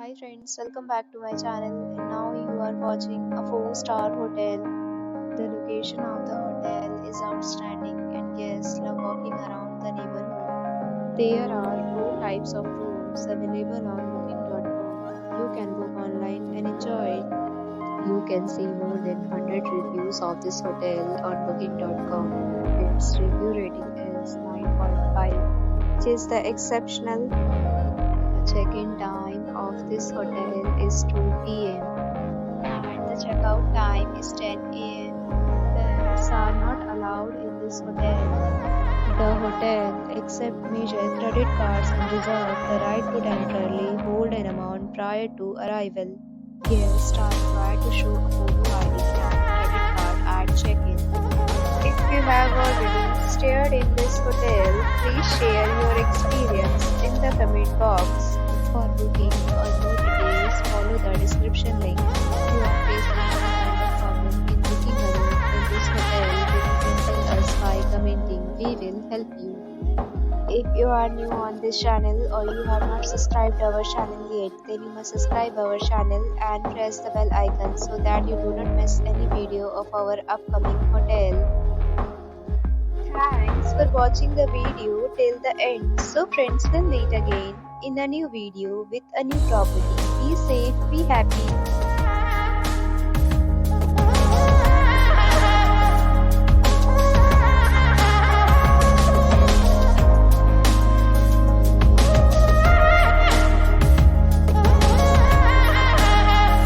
Hi friends, welcome back to my channel, and now you are watching a 4-star hotel. The location of the hotel is outstanding and guests love walking around the neighborhood. There are 4 types of rooms available on booking.com. You can book online and enjoy it. You can see more than 100 reviews of this hotel on booking.com. Its review rating is 9.5, which is the exceptional. Check-in time of this hotel is 2 p.m. and the checkout time is 10 a.m. Pets are not allowed in this hotel. The hotel accepts major credit cards and reserves the right to temporarily hold an amount prior to arrival. Guests are required to show a photo ID and credit card at check-in. If you have already stayed in this hotel, please share your experience in the comment box. For booking or more details, follow the description link. If you are facing any kind of problem in booking a room in this hotel, then you can tell us by commenting. We will help you. If you are new on this channel or you have not subscribed our channel yet, then you must subscribe our channel and press the bell icon so that you do not miss any video of our upcoming hotel. Thanks for watching the video till the end. So friends, will meet again in a new video with a new property. Be safe, be happy.